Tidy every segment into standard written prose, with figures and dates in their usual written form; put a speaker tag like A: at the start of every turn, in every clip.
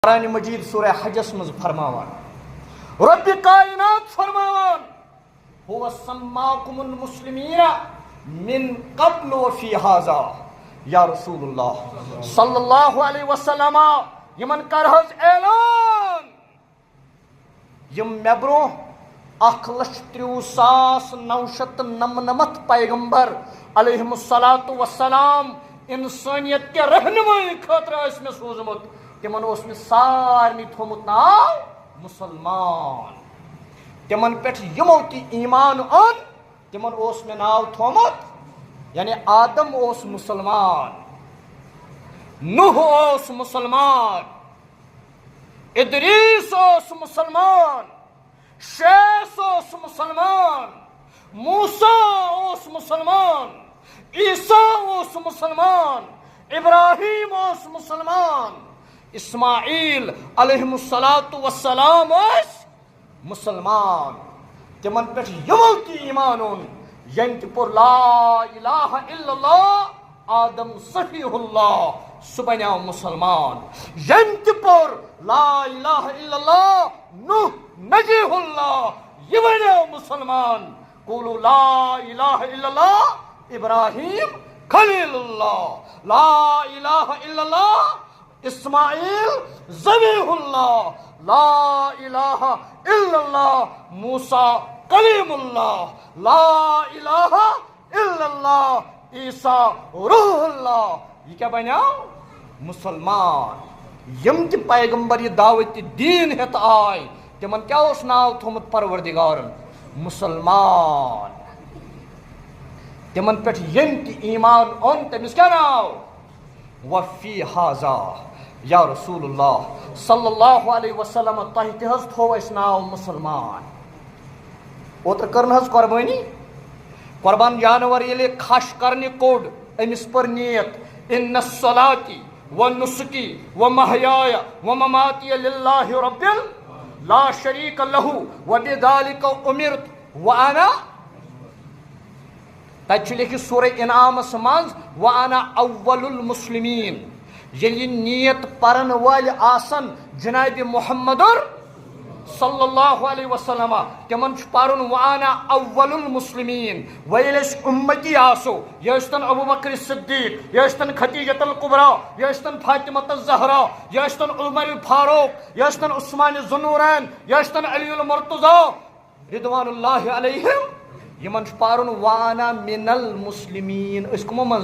A: قرآن مجید سورہ حجس مز فرماوان رب کائنات فرماوان هو سماکم المسلمین من قبل وفی هذا یا رسول اللہ صلی اللہ علیہ وسلم یمن کرہز اعلان یم مبرو 1,30,999 پیغمبر علیہم السلام انسانیت کے رہنمائی خاطر اس میں سوزمت تمن اس میں سارنی تھومت ناو مسلمان تمن پہ یمو تی ایمان ان تمن اس میں ناو تھومت یعنی آدم اس مسلمان، نوح اس مسلمان، ادریس اس مسلمان، شیس اس مسلمان، موسیٰ اس مسلمان، عیسیٰ اس مسلمان، ابراہیم اس مسلمان، اسماعیل علیہ السلام اس مسلمان تمن پہ یمو تی ایمانون ینت پر لا الہ الا اللہ آدم صفیہ اللہ سہ بنیو مسلمان، ینت پر لا الہ الا اللہ نوح نجیح اللہ یہ بنیو مسلمان، قولوا لا الہ الا اللہ ابراہیم خلیل اللہ، لا الہ الا اللہ اسماعیل ذبیح اللہ، لا الہ الا اللہ موسیٰ کلیم اللہ، لا الہ الا اللہ عیسیٰ روح اللہ یہ کیا بنیو مسلمان۔ یم تی پیغمبر یہ دعوت دین ہت آئی تمن کیا اس ناو تھومت پروردگارن مسلمان، تمن پہ یم تی ایمان اون تمس کیا ناو وفی حاضا یا رسول اللہ صلی اللہ علیہ وسلم تہ تہ تھو اس ناو مسلمان۔ اوتر کرن حض قربانی قربان جانور یلی خش کرنے کوڈ امس پر نیت ان الصلاۃ والنسک ومحیای ومماتی للہ رب لا شریک لہ وبذلک امرت وانا تچ لکھ سورہ انعام مز وانا اول المسلمین یلی نیت پرن وال آسن جناب محمد صلی اللہ علیہ وسلم تمن پرن وانا اول المسلمین ویلس امتی آسو یشتن ابو بکر صدیق یشتن خدیجۃ الکبریٰ یشتن فاطمہ الزہرا یشتن عمر فاروق یشتن عثمان ذوالنورین یشتن علی المرتضیٰ رضوان اللہ علیہم یمن پرن وانا من المسلمین اس کمو من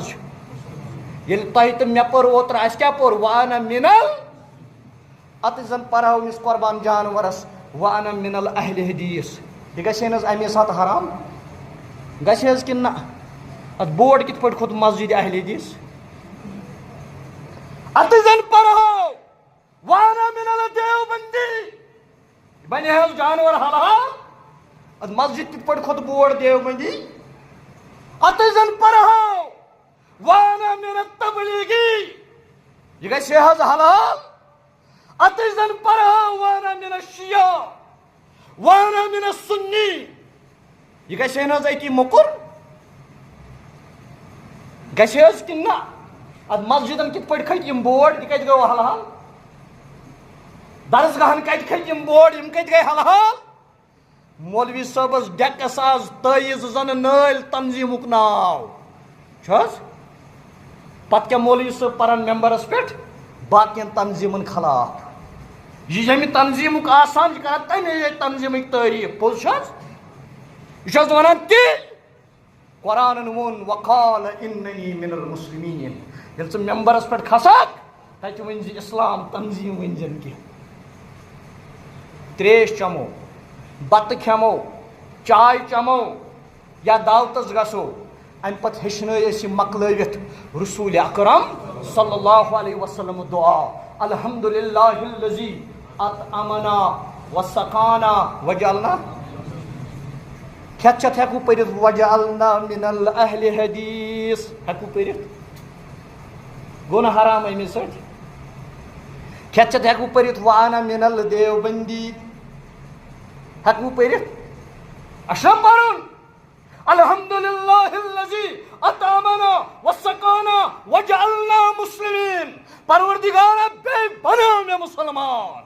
A: یل تہ تو مے پور اوتر اس کیا پور وانا من ات زن پرہو اس قربان جانورس وانا من الاہل حدیث یہ گژھِ نہ امی سات حرام گژھِ حظ کن نہ ات بورڈ کت پٲٹھۍ کھوت مسجد اہل حدیث ات زن پرہو وانا من الدیوبندی بنہِ حظ جانور حلال ات مسجد کت پٲٹھۍ کھوت بورڈ دیوبندی ات زن پرہو وانا من التبلیغی یہ گژھِ حظ حلال ات زن پرہو وانا من الشیعہ وانا من السنی یہ گژھِ حظ اتی مکر گژھِ حظ کن نہ ات مسجدن کت پٲٹھۍ کھٔتۍ یم بورڈ یہ کتہِ گوٚو حلال درسگاہن کتہِ کھٔتۍ یم بورڈ یم کتہِ گٔے حلال مولوی صٲبس ڈیکس آز تٲیٖز زن نٲلۍ تنظیٖمُک ناو چھُ حظ پتہٕ کیٛاہ مولوی صٲب پرن ممبرس پٮ۪ٹھ باقین تنظیٖمن خلاف یہ ییٚمہِ تنظیٖمُک آسان چھِ کران تمے تنظیٖمٕکۍ تعریٖف پوٚز چھُ حظ یہ چھُ حظ ونان تی قرآنن ووٚن وقال اننی من المسلمین ییٚلہِ ژٕ ممبرس پٮ۪ٹھ کھسکھ تتہِ ؤنۍ زِ اسلام تنظیٖم ؤنۍ زن کینٛہہ تریش چمو بتہٕ کھٮ۪مو چاے چمو یا دعوتس گژھو امہِ پتہٕ ہیٚچھنٲے أسۍ یہِ مۄکلٲوِتھ رسول اکرم صلی اللہ علیہ وسلم دعا الحمدللہ الذی اطعمنا وسقانا وجعلنا کھٮ۪تھ چٮ۪تھ ہٮ۪کو پٔرِتھ وجعلنا من الاہل حدیث ہٮ۪کو پٔرِتھ گوٚو نہٕ حرام اَمہِ سۭتۍ کھٮ۪تھ چٮ۪تھ ہٮ۪کو پٔرِتھ وانا من الدیوبندی ہٮ۪کو پٔرِتھ اَسہِ چھُنہ پرُن الحمدللہ الذی اطعمنا وسقانا وجعلنا مسلمین. پروردگارہ بے بناو میں مسلمان.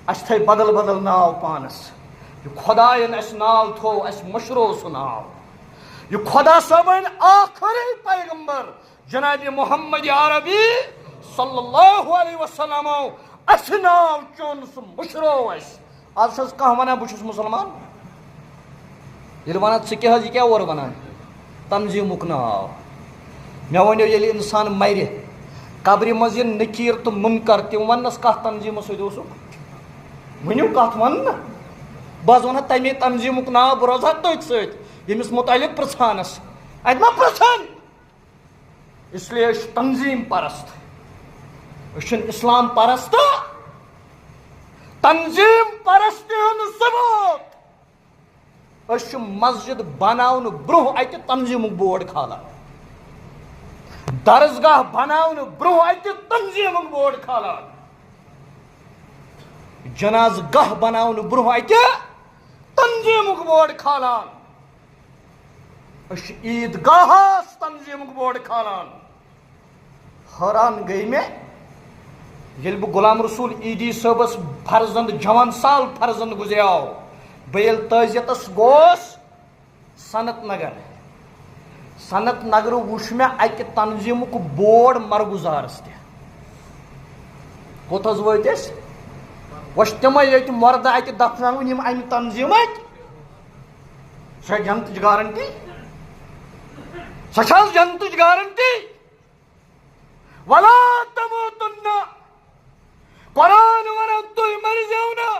A: اس تھے بدل بدل ناو پانس. یہ خدایَن اس ناو تھو اس مشرو سو ناو. یہ خدا صاحبن آخری پیغمبر جناب محمد عربی صلی اللہ علیہ وسلم اس ناو چون سو مشرو اس. آج سز کہاں ونا بچس مسلمان یل ونان ثہ کیا اور ونان تنظیمک ناو. مے ونیو یل انسان مر قبر مز یہ نکیر تو منکر تم ونس کت تنظیم ست ونیو کت ون نا بہت ونہا تمے تنظیمک ناو بہ روزہا تٔتھۍ سۭتۍ ییٚمِس متعلق پرژھانس اتہ ما پرژھان. اس لیے تنظیم پرست اسلام پرست. تنظیم پرستی ہند ثبوت مسجد بناون برہ اتہ تنظیمک بورڈ کھالان. درسگاہ بناون برہ اتہ تنظیمک بورڈ کھالان. جناز گاہ بناون برہ اتہ تنظیمک بورڈ کھالان. عید گاہس تنظیمک بورڈ کھالان. حیران گئی میں یل بہ غلام رسول ایدی صٲبس فرزند جوان سال فرزند گزریو بہ یل تعزیتس گوس سنت نگر. سنت نگر وچھ میں اکہ تنظیمک بورڈ مرگزارس تہ کوت حظ وٲتۍ أسۍ وچھ تمے ییٚتہِ مردٕ اتہ دفناون یم امہ تنظیمک. سۄ جنتٕچ گارنٹی سۄ چھا حظ جنتٕچ گارنٹی. ولا تموتن قرآن ونان تُہۍ مرزیو نہٕ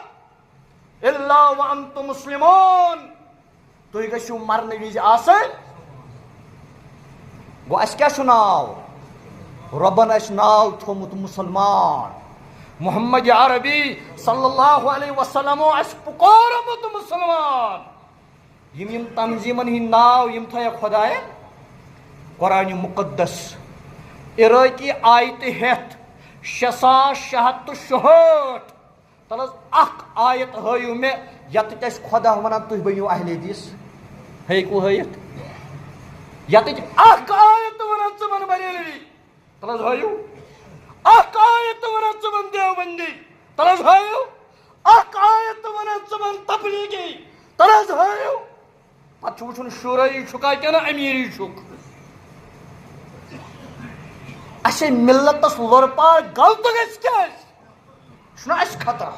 A: الا وانتم مسلمون. تُہۍ گٔژھِو مرنہٕ وِزِ آسٕنۍ. گوٚو اَسہِ کیٛاہ چھُ ناو رۄبن اَسہِ ناو تھوٚومُت مُسلمان. محمد عربی صلی اللہ علیہ وسلم اَسہِ پُکورمُت مُسلمان. یم تنظیمن ہٕنٛدۍ ناو یم تھٲیکھ خۄدایَن قرآنِ مُقدس عراقی آیتہِ ہٮ۪تھ 6667 تل حظ اکھ آیت ہٲیِو مےٚ یتھ اَسہِ خۄدا ونان تُہۍ بٔنِو اہل حدیث. ہیٚکوٕ ہٲیِتھ یتھ اکھ آیت ونان ژٕ بن بریلوی تل حظ ہٲیِو. اکھ آیت ونان ژٕ بن دیوبندی تل حظ ہٲیِو. اکھ آیت ونان ژٕ بن تبلیغی تل حظ ہٲیِو. پتہٕ چھُ وٕچھُن شوٗرٲیی چھُکا کِنہٕ امیٖری چھُکھ. اسے ملتس لور پار غلط گژھِ کیٛازِ چھُنہ اسہِ خطرہ.